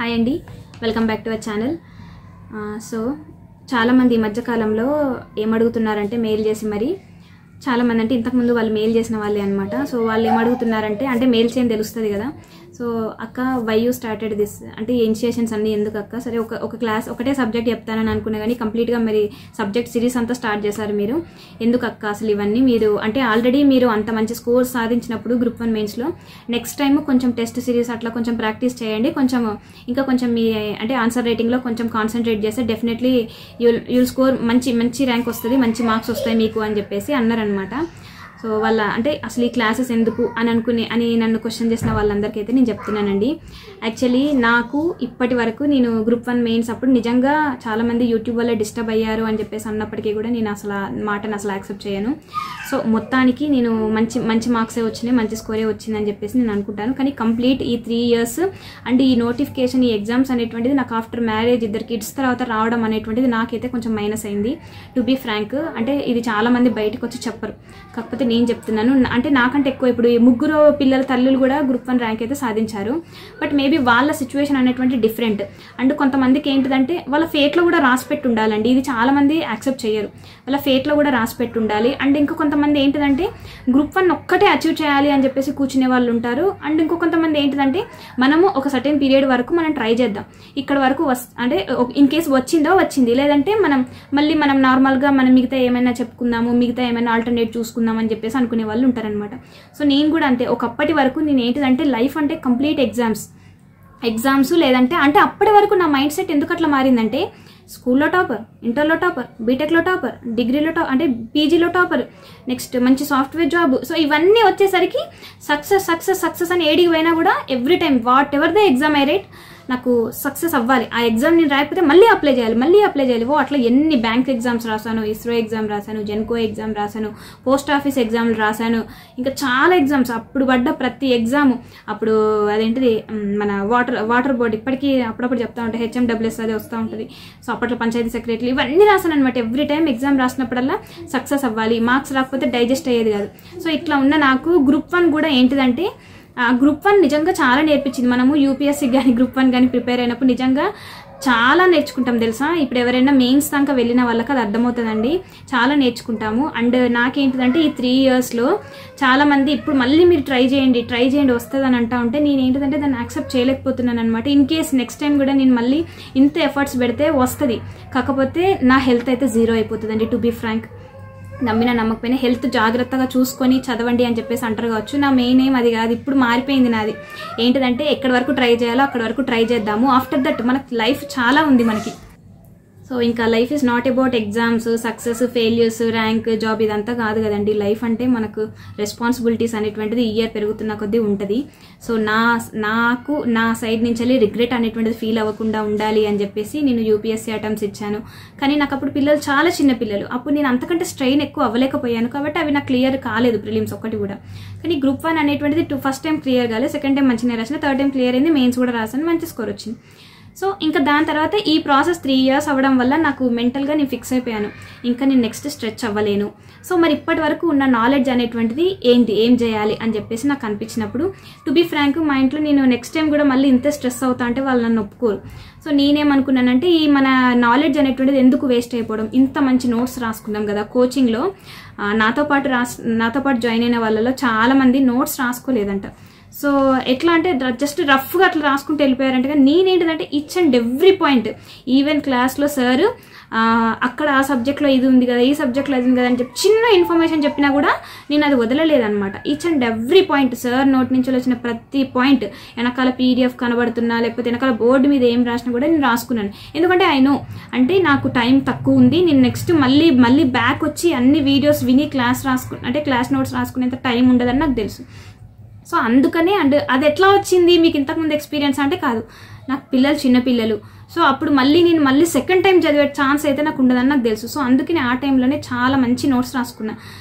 Hi అండి, welcome back to our channel. So చాలామంది ఈ మధ్యకాలంలో ఏమడుగుతున్నారంటే మెయిల్ చేసి మరి చాలామంది అంటే ఇంతకుముందు వాళ్ళు మెయిల్ చేసిన వాళ్ళే అనమాట. సో వాళ్ళు ఏమడుగుతున్నారంటే అంటే మెయిల్ చేయని తెలుస్తుంది కదా. సో అక్క వై యూ స్టార్టెడ్ దిస్ అంటే ఇనిషియేషన్స్ అన్నీ ఎందుకు అక్క? సరే ఒక క్లాస్ ఒకటే సబ్జెక్ట్ చెప్తానని అనుకున్నా కానీ కంప్లీట్గా మరి సబ్జెక్ట్ సిరీస్ అంతా స్టార్ట్ చేశారు మీరు. ఎందుకు అక్క అసలు ఇవన్నీ? మీరు అంటే ఆల్రెడీ మీరు అంత మంచి స్కోర్ సాధించినప్పుడు గ్రూప్ 1 మెయిన్స్లో నెక్స్ట్ టైం కొంచెం టెస్ట్ సిరీస్ అట్లా కొంచెం ప్రాక్టీస్ చేయండి. కొంచెం ఇంకా కొంచెం మీ అంటే ఆన్సర్ రైటింగ్లో కొంచెం కాన్సన్ట్రేట్ చేస్తే డెఫినెట్లీ యూల్ స్కోర్ మంచి ర్యాంక్ వస్తుంది, మంచి మార్క్స్ వస్తాయి మీకు అని చెప్పేసి అన్నారనమాట. సో వాళ్ళ అంటే అసలు ఈ క్లాసెస్ ఎందుకు అని నన్ను క్వశ్చన్ చేసిన వాళ్ళందరికీ అయితే నేను చెప్తున్నానండి. యాక్చువల్లీ నాకు ఇప్పటి వరకు నేను గ్రూప్ 1 మెయిన్స్ అప్పుడు నిజంగా చాలామంది యూట్యూబ్ వల్ల డిస్టర్బ్ అయ్యారు అని చెప్పేసి అన్నప్పటికీ కూడా నేను అసలు మాటను అసలు యాక్సెప్ట్ చేయను. సో మొత్తానికి నేను మంచి మార్క్సే వచ్చినాయి, మంచి స్కోరే వచ్చిందని చెప్పేసి నేను అనుకుంటాను. కానీ కంప్లీట్ ఈ 3 years అండ్ ఈ నోటిఫికేషన్ ఈ ఎగ్జామ్స్ అనేటువంటిది నాకు ఆఫ్టర్ మ్యారేజ్ 2 kids తర్వాత రావడం అనేటువంటిది నాకైతే కొంచెం మైనస్ అయింది టు బీ ఫ్రాంక్. అంటే ఇది చాలామంది బయటకు వచ్చి చెప్పరు, కాకపోతే నేను చెప్తున్నాను. అంటే నాకంటే ఎక్కువ ఇప్పుడు ఈ 3 పిల్లల తల్లులు కూడా గ్రూప్ 1 ర్యాంక్ అయితే సాధించారు. బట్ మేబీ వాళ్ళ సిచ్యువేషన్ అనేటువంటి డిఫరెంట్. అండ్ కొంతమందికి ఏంటిదంటే వాళ్ళ ఫేట్లో కూడా రాసి పెట్టి ఉండాలండి. ఇది చాలామంది యాక్సెప్ట్ చేయరు, వాళ్ళ ఫేట్లో కూడా రాసి పెట్టి ఉండాలి. అండ్ ఇంకా కొంతమంది ఏంటిదంటే గ్రూప్ 1 ఒక్కటే అచీవ్ చేయాలి అని చెప్పేసి కూర్చునే వాళ్ళు ఉంటారు. అండ్ ఇంకో కొంతమంది ఏంటిదంటే మనము ఒక సర్టెన్ పీరియడ్ వరకు మనం ట్రై చేద్దాం, ఇక్కడ వరకు అంటే ఇన్ కేసు వచ్చింది, లేదంటే మనం నార్మల్గా మనం మిగతా ఏమైనా చెప్పుకుందాము, మిగతా ఏమైనా ఆల్టర్నేట్ చూసుకుందాం అని చెప్పేసి అనుకునే వాళ్ళు ఉంటారనమాట. సో నేను కూడా అంతే. ఒకప్పటి వరకు నేను ఏంటిదంటే లైఫ్ అంటే కంప్లీట్ ఎగ్జామ్స్ లేదంటే అంటే అప్పటి వరకు నా మైండ్ సెట్ ఎందుకు అట్లా మారిందంటే స్కూల్లో టాపర్, ఇంటర్లో టాపర్, బీటెక్లో టాపర్, డిగ్రీలో అంటే పీజీలో టాపర్, నెక్స్ట్ మంచి సాఫ్ట్వేర్ జాబ్. సో ఇవన్నీ వచ్చేసరికి సక్సెస్ అని ఏడికి పోయినా కూడా every time what ever the exam I right నాకు సక్సెస్ అవ్వాలి. ఆ ఎగ్జామ్ నేను రాకపోతే మళ్ళీ అప్లై చేయాలి. అట్లా ఎన్ని బ్యాంక్ ఎగ్జామ్స్ రాశాను, ఇస్రో ఎగ్జామ్ రాశాను, జెన్కో ఎగ్జామ్ రాశాను, పోస్ట్ ఆఫీస్ ఎగ్జామ్లు రాశాను, ఇంకా చాలా ఎగ్జామ్స్. అప్పుడు పడ్డ ప్రతి ఎగ్జామ్ అప్పుడు అదేంటిది మన వాటర్ బోర్డు ఇప్పటికీ అప్పుడప్పుడు చెప్తా ఉంటాయి, HMWS అదే వస్తూ ఉంటుంది. సో అప్పట్లో పంచాయతీ సెక్రటరీ ఇవన్నీ రాశాను అనమాట. ఎవ్రీ టైం ఎగ్జామ్ రాసినప్పుడల్లా సక్సెస్ అవ్వాలి, మార్క్స్ రాకపోతే డైజెస్ట్ అయ్యేది కాదు. సో ఇట్లా ఉన్న నాకు గ్రూప్ 1 కూడా ఏంటిదంటే గ్రూప్ 1 నిజంగా చాలా నేర్పించింది. మనము యూపీఎస్సీ కానీ గ్రూప్ 1 కానీ ప్రిపేర్ అయినప్పుడు నిజంగా చాలా నేర్చుకుంటాం తెలుసా. ఇప్పుడు ఎవరైనా మెయిన్స్ దాకా వెళ్ళిన వాళ్ళకి అది అర్థమవుతుందండి, చాలా నేర్చుకుంటాము. అండ్ నాకేంటిదంటే ఈ 3 yearsలో చాలామంది ఇప్పుడు మళ్ళీ మీరు ట్రై చేయండి వస్తుంది అని అంటా ఉంటే నేను ఏంటిదంటే దాన్ని యాక్సెప్ట్ చేయలేకపోతున్నాను అనమాట. ఇన్ కేస్ నెక్స్ట్ టైం కూడా నేను మళ్ళీ ఇంత ఎఫర్ట్స్ పెడితే వస్తుంది, కాకపోతే నా హెల్త్ అయితే 0 అయిపోతుందండి టు బీ ఫ్రాంక్. నమ్మినా నమ్మకపోయినా హెల్త్ జాగ్రత్తగా చూసుకొని చదవండి అని చెప్పేసి అంటారు కావచ్చు. నా మెయిన్ ఏం అది కాదు. ఇప్పుడు మారిపోయింది నాది. ఏంటిదంటే ఎక్కడి వరకు ట్రై చేయాలో అక్కడి వరకు ట్రై చేద్దాము. ఆఫ్టర్ దట్ మనకి లైఫ్ చాలా ఉంది మనకి. సో ఇంకా life is not about exams, success, failures, rank, job ఇదంతా కాదు కదండి. లైఫ్ అంటే మనకు రెస్పాన్సిబిలిటీస్ అనేటువంటిది ఇయర్ పెరుగుతున్న కొద్దీ ఉంటుంది. సో నాకు నా సైడ్ నుంచి రిగ్రెట్ అనేటువంటిది ఫీల్ అవ్వకుండా ఉండాలి అని చెప్పేసి నేను యూపీఎస్సీ అటెంప్ట్స్ ఇచ్చాను. కానీ నాకు అప్పుడు పిల్లలు చాలా చిన్న పిల్లలు, అప్పుడు నేను అంతకంటే స్ట్రెయిన్ ఎక్కువ అవ్వలేకపోయాను కాబట్టి అవి నాకు క్లియర్ కాలేదు ప్రిలిమ్స్ ఒక్కటి కూడా. కానీ గ్రూప్ 1 అనేటువంటిది ఫస్ట్ టైం క్లియర్ కాలేదు, సెకండ్ టైం మంచిగా రాసిన, థర్డ్ టైం క్లియర్ అయింది, మెయిన్స్ కూడా రాసాను, మంచి స్కోర్ వచ్చింది. సో ఇంకా దాని తర్వాత ఈ ప్రాసెస్ 3 years అవ్వడం వల్ల నాకు మెంటల్గా నేను ఫిక్స్ అయిపోయాను, ఇంకా నేను నెక్స్ట్ స్ట్రెచ్ అవ్వలేను. సో మరి ఇప్పటి వరకు ఉన్న నాలెడ్జ్ అనేటువంటిది ఏం చేయాలి అని చెప్పేసి నాకు అనిపించినప్పుడు టు బీ ఫ్రాంక్ మా ఇంట్లో నేను నెక్స్ట్ టైం కూడా మళ్ళీ ఇంత స్ట్రెస్ అవుతా అంటే వాళ్ళు నన్ను ఒప్పుకోరు. సో నేనేమనుకున్నానంటే ఈ మన నాలెడ్జ్ అనేటువంటిది ఎందుకు వేస్ట్ అయిపోవడం, ఇంత మంచి నోట్స్ రాసుకున్నాం కదా కోచింగ్లో. నాతో పాటు జాయిన్ అయిన వాళ్ళలో చాలామంది నోట్స్ రాసుకోలేదంట. సో ఎట్లా అంటే జస్ట్ రఫ్గా అట్లా రాసుకుంటూ వెళ్ళిపోయారంట. కానీ నేనేంటిదంటే each and every point, even క్లాస్లో సార్ అక్కడ ఆ సబ్జెక్ట్లో ఇది ఉంది కదా, ఈ సబ్జెక్ట్లో ఇది ఉంది కదా అని చెప్పి చిన్న ఇన్ఫర్మేషన్ చెప్పినా కూడా నేను అది వదలలేదనమాట. Each and every point sir note నుంచి వచ్చిన ప్రతి పాయింట్, వెనకాల PDF కనబడుతున్నా లేకపోతే వెనకాల బోర్డు మీద ఏం రాసినా కూడా నేను రాసుకున్నాను. ఎందుకంటే ఐ నో అంటే నాకు టైం తక్కువ ఉంది, నేను నెక్స్ట్ మళ్ళీ బ్యాక్ వచ్చి అన్ని వీడియోస్ విని క్లాస్ నోట్స్ రాసుకునేంత టైం ఉండదని నాకు తెలుసు. సో అందుకనే అండ్ అది ఎట్లా వచ్చింది మీకు ఇంతకుముందు ఎక్స్పీరియన్స్ అంటే కాదు, నాకు చిన్న పిల్లలు. సో అప్పుడు నేను సెకండ్ టైం చదివే ఛాన్స్ అయితే నాకు ఉండదని నాకు తెలుసు. సో అందుకని ఆ టైంలోనే చాలా మంచి నోట్స్ రాసుకున్నా.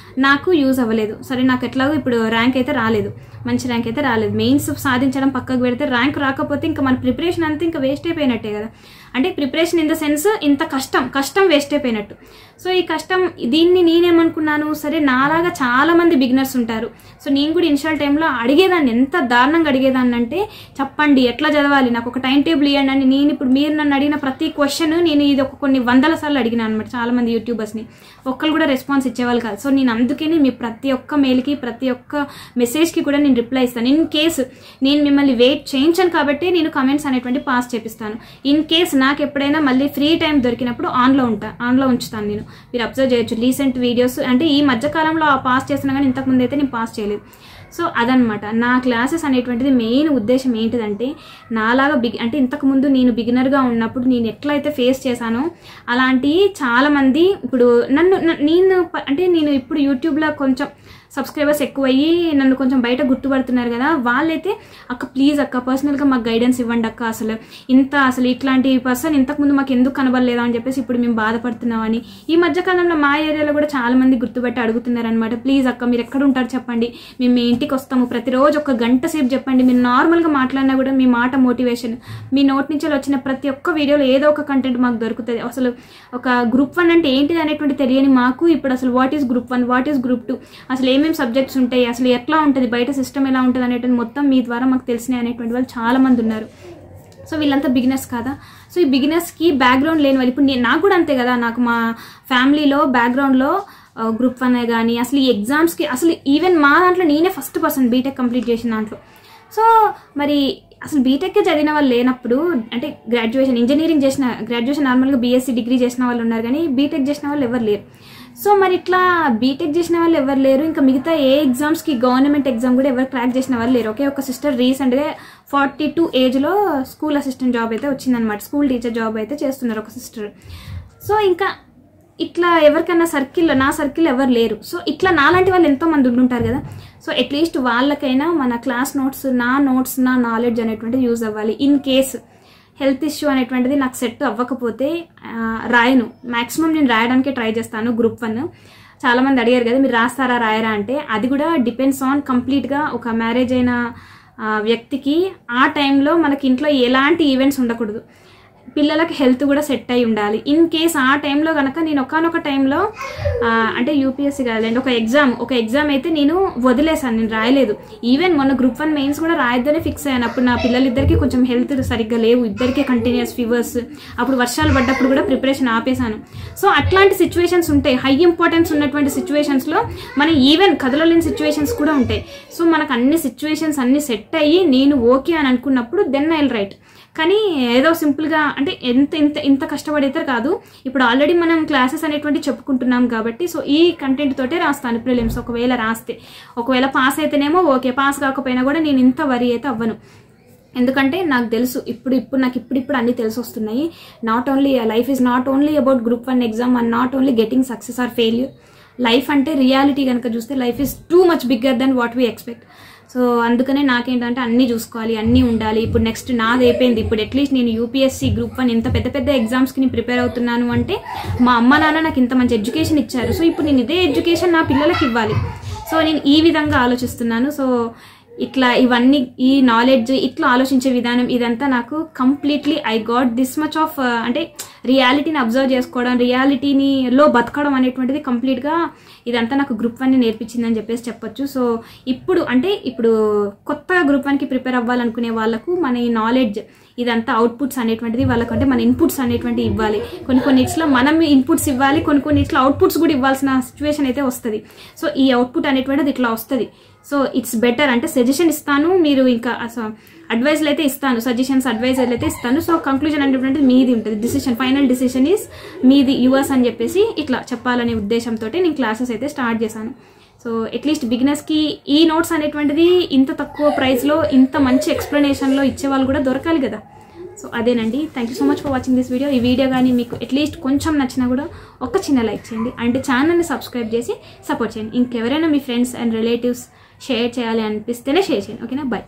నాకు యూజ్ అవ్వలేదు. సరే, నాకు ఎట్లాగో ఇప్పుడు ర్యాంక్ అయితే రాలేదు, మంచి ర్యాంక్ అయితే రాలేదు. మెయిన్స్ సాధించడం పక్కకు పెడితే ర్యాంక్ రాకపోతే ఇంకా మన ప్రిపరేషన్ అంతా ఇంకా వేస్ట్ అయిపోయినట్టే కదా. అంటే ప్రిపరేషన్ ఇన్ ద సెన్స్ ఇంత కష్టం వేస్ట్ అయిపోయినట్టు. సో ఈ కష్టం దీన్ని నేనేమనుకున్నాను, సరే నాలాగా చాలా మంది బిగినర్స్ ఉంటారు. సో నేను కూడా ఇనిషియల్ టైంలో అడిగేదాన్ని, ఎంత దారుణంగా అడిగేదాన్ని అంటే చెప్పండి ఎట్లా చదవాలి, నాకు ఒక టైం టేబుల్ ఇవ్వండి అని. నేను ఇప్పుడు మీరు నన్ను అడిగిన ప్రతి క్వశ్చన్ నేను ఇది కొన్ని వందల సార్లు అడిగినాను అనమాట చాలా మంది యూట్యూబర్స్ని. ఒక్కరు కూడా రెస్పాన్స్ ఇచ్చేవాళ్ళు కాదు. సో నేను అందుకని మీ ప్రతి ఒక్క మెయిల్కి ప్రతి ఒక్క మెసేజ్కి కూడా నేను రిప్లై ఇస్తాను. ఇన్ కేసు నేను మిమ్మల్ని వెయిట్ చేయించాను కాబట్టి నేను కమెంట్స్ అనేటువంటి పాస్ చేపిస్తాను. ఇన్ కేసు నాకు ఎప్పుడైనా మళ్ళీ ఫ్రీ టైం దొరికినప్పుడు ఆన్లో ఉంచుతాను. నేను మీరు అబ్జర్వ్ చేయొచ్చు రీసెంట్ వీడియోస్, అంటే ఈ మధ్యకాలంలో పాస్ చేస్తున్నా కానీ ఇంతకుముందు అయితే నేను పాస్ చేయలేదు. సో అదనమాట నా క్లాసెస్ అనేటువంటిది మెయిన్ ఉద్దేశం ఏంటిదంటే, నాలాగా అంటే ఇంతకుముందు నేను బిగినర్గా ఉన్నప్పుడు నేను ఎట్లయితే ఫేస్ చేశానో అలాంటి చాలామంది ఇప్పుడు నేను ఇప్పుడు యూట్యూబ్లో కొంచెం సబ్స్క్రైబర్స్ ఎక్కువయ్యి నన్ను కొంచెం బయట గుర్తుపడుతున్నారు కదా, వాళ్ళైతే అక్క ప్లీజ్ అక్క పర్సనల్గా మాకు గైడెన్స్ ఇవ్వండి అక్క, అసలు ఇట్లాంటి పర్సన్ ఇంతకుముందు మాకు ఎందుకు కనబడలేదా అని చెప్పేసి ఇప్పుడు మేము బాధపడుతున్నామని ఈ మధ్యకాలంలో మా ఏరియాలో కూడా చాలా మంది గుర్తుపెట్టి అడుగుతున్నారు అనమాట. ప్లీజ్ అక్క మీరు ఎక్కడ ఉంటారు చెప్పండి, మేము మీ ఇంటికి వస్తాము, ప్రతిరోజు ఒక గంట సేపు చెప్పండి. మీరు నార్మల్గా మాట్లాడినా కూడా మీ మాట మోటివేషన్, మీ నోటి నుంచి వచ్చిన ప్రతి ఒక్క వీడియోలో ఏదో ఒక కంటెంట్ మాకు దొరుకుతుంది. అసలు ఒక గ్రూప్ 1 అంటే ఏంటిది అనేటువంటి తెలియని మాకు ఇప్పుడు అసలు what is group 1, what is group 2, అసలు ఏమేమి సబ్జెక్ట్స్ ఉంటాయి, అసలు ఎట్లా ఉంటుంది, బయట సిస్టమ్ ఎలా ఉంటుంది అనేటువంటి మొత్తం మీ ద్వారా మాకు తెలిసినాయి అనేటువంటి వాళ్ళు చాలా మంది ఉన్నారు. సో వీళ్ళంతా బిగినర్స్ కాదా. సో ఈ బిగినర్స్కి బ్యాక్గ్రౌండ్ లేని వాళ్ళు, ఇప్పుడు నాకు కూడా అంతే కదా, నాకు మా ఫ్యామిలీలో బ్యాక్గ్రౌండ్లో గ్రూప్ 1 కానీ అసలు ఈ ఎగ్జామ్స్కి అసలు ఈవెన్ మా దాంట్లో నేనే ఫస్ట్ పర్సన్ బీటెక్ కంప్లీట్ చేసిన దాంట్లో. సో మరి అసలు బీటెక్కే చదివిన వాళ్ళు లేనప్పుడు, అంటే గ్రాడ్యుయేషన్ నార్మల్గా బీఎస్సీ డిగ్రీ చేసిన వాళ్ళు ఉన్నారు కానీ బీటెక్ చేసిన వాళ్ళు ఎవరు లేరు. సో మరి ఇట్లా బీటెక్ చేసిన వాళ్ళు ఎవరు లేరు, ఇంకా మిగతా ఏ ఎగ్జామ్స్కి గవర్నమెంట్ ఎగ్జామ్ కూడా ఎవరు క్రాక్ చేసిన వాళ్ళు లేరు. ఒకే ఒక సిస్టర్ రీసెంట్గా 42 ఏజ్లో స్కూల్ అసిస్టెంట్ జాబ్ అయితే వచ్చిందనమాట, స్కూల్ టీచర్ జాబ్ అయితే చేస్తున్నారు ఒక సిస్టర్. సో ఇంకా ఇట్లా ఎవరికైనా నా సర్కిల్ ఎవరు లేరు. సో ఇట్లా నాలాంటి వాళ్ళు ఎంతో మంది ఉంటుంటారు కదా. సో అట్లీస్ట్ వాళ్ళకైనా మన క్లాస్ నోట్స్, నా నాలెడ్జ్ అనేటువంటిది యూజ్ అవ్వాలి. ఇన్ కేస్ హెల్త్ ఇష్యూ అనేటువంటిది నాకు సెట్ అవ్వకపోతే రాయను, మ్యాక్సిమం నేను రాయడానికి ట్రై చేస్తాను గ్రూప్ 1. చాలామంది అడిగారు కదా మీరు రాస్తారా రాయరా అంటే, అది కూడా డిపెండ్స్ ఆన్ కంప్లీట్గా ఒక మ్యారేజ్ అయిన వ్యక్తికి ఆ టైంలో మనకి ఇంట్లో ఎలాంటి ఈవెంట్స్ ఉండకూడదు, పిల్లలకి హెల్త్ కూడా సెట్ అయి ఉండాలి. ఇన్ కేస్ ఆ టైంలో కనుక నేను ఒకనొక టైంలో అంటే యూపీఎస్సీ కాదండి, ఒక ఎగ్జామ్ అయితే నేను వదిలేసాను, నేను రాయలేదు. ఈవెన్ మొన్న గ్రూప్ 1 మెయిన్స్ కూడా రాయొద్దనే ఫిక్స్ అయ్యాను. అప్పుడు నా పిల్లలిద్దరికీ కొంచెం హెల్త్ సరిగ్గా లేవు, ఇద్దరికీ కంటిన్యూస్ ఫీవర్స్, అప్పుడు వర్షాలు పడ్డప్పుడు కూడా ప్రిపరేషన్ ఆపేశాను. సో అట్లాంటి సిచ్యువేషన్స్ ఉంటాయి, హై ఇంపార్టెన్స్ ఉన్నటువంటి సిచ్యువేషన్స్లో మనం ఈవెన్ కదలలేని సిచ్యువేషన్స్ కూడా ఉంటాయి. సో మనకు అన్ని సిచ్యువేషన్స్ అన్ని సెట్ అయ్యి నేను ఓకే అని అనుకున్నప్పుడు దెన్ ఐ విల్ రైట్. కానీ ఏదో సింపుల్గా అంటే ఇంత కష్టపడైతే కాదు. ఇప్పుడు ఆల్రెడీ మనం క్లాసెస్ అనేటువంటి చెప్పుకుంటున్నాం కాబట్టి సో ఈ కంటెంట్ తోటే రాస్తాను ప్రిలిమ్స్. ఒకవేళ పాస్ అయితేనేమో ఓకే, పాస్ కాకపోయినా కూడా నేను ఇంత వరి అయితే అవ్వను. ఎందుకంటే నాకు తెలుసు నాకు ఇప్పుడు అన్ని తెలిసి వస్తున్నాయి. Life is not only about group 1 exam and not only getting success or failure. Life అంటే రియాలిటీ కనుక చూస్తే life is too much bigger than what we expect. So అందుకనే నాకేంటంటే అన్నీ చూసుకోవాలి, అన్నీ ఉండాలి. ఇప్పుడు నెక్స్ట్ నాది అయిపోయింది. ఇప్పుడు అట్లీస్ట్ నేను యూపీఎస్సీ గ్రూప్ 1 ఇంత పెద్ద ఎగ్జామ్స్కి నేను ప్రిపేర్ అవుతున్నాను అంటే మా అమ్మ నాన్న నాకు ఇంత మంచి ఎడ్యుకేషన్ ఇచ్చారు. సో ఇప్పుడు నేను ఇదే ఎడ్యుకేషన్ నా పిల్లలకి ఇవ్వాలి. సో నేను ఈ విధంగా ఆలోచిస్తున్నాను. సో ఇట్లా ఇవన్నీ ఈ నాలెడ్జ్ ఇట్లా ఆలోచించే విధానం ఇదంతా నాకు completely I got this much of అంటే రియాలిటీని అబ్జర్వ్ చేసుకోవడం, రియాలిటీలో బతకడం అనేటువంటిది కంప్లీట్గా ఇదంతా నాకు గ్రూప్ 1 నేర్పించిందని చెప్పేసి చెప్పొచ్చు. సో ఇప్పుడు కొత్తగా గ్రూప్ 1కి ప్రిపేర్ అవ్వాలనుకునే వాళ్ళకు మన ఈ నాలెడ్జ్ ఇదంతా అవుట్పుట్స్ అనేటువంటిది వాళ్ళకంటే మన ఇన్పుట్స్ అనేటువంటివి ఇవ్వాలి. కొన్నిటిలో మనం ఇన్పుట్స్ ఇవ్వాలి, కొన్నిటిలో అవుట్పుట్స్ కూడా ఇవ్వాల్సిన సిచ్యువేషన్ అయితే వస్తుంది. సో ఈ అవుట్పుట్ అనేటువంటిది ఇట్లా వస్తుంది. సో ఇట్స్ బెటర్ అంటే సజెషన్ ఇస్తాను, మీరు ఇంకా అడ్వైజ్లు అయితే ఇస్తాను, అడ్వైజర్లు అయితే ఇస్తాను. సో కంక్లూజన్ అనేటువంటిది మీది ఉంటుంది, ఫైనల్ డిసిషన్ ఈజ్ మీది, యువర్స్ అని చెప్పేసి ఇట్లా చెప్పాలనే ఉద్దేశంతో నేను క్లాసెస్ అయితే స్టార్ట్ చేశాను. సో అట్లీస్ట్ బిగినర్స్కి ఈ నోట్స్ అనేటువంటిది ఇంత తక్కువ ప్రైస్లో ఇంత మంచి ఎక్స్ప్లెనేషన్లో ఇచ్చేవాళ్ళు కూడా దొరకాలి కదా. సో అదేనండి. Thank you so much for watching this video. ఈ వీడియో కానీ మీకు అట్లీస్ట్ కొంచెం నచ్చినా కూడా ఒక చిన్న లైక్ చేయండి అండ్ ఛానల్ని సబ్స్క్రైబ్ చేసి సపోర్ట్ చేయండి. ఇంకెవరైనా మీ ఫ్రెండ్స్ అండ్ రిలేటివ్స్ షేర్ చేయాలి అనిపిస్తేనే షేర్ చేయండి. ఓకేనా, బాయ్.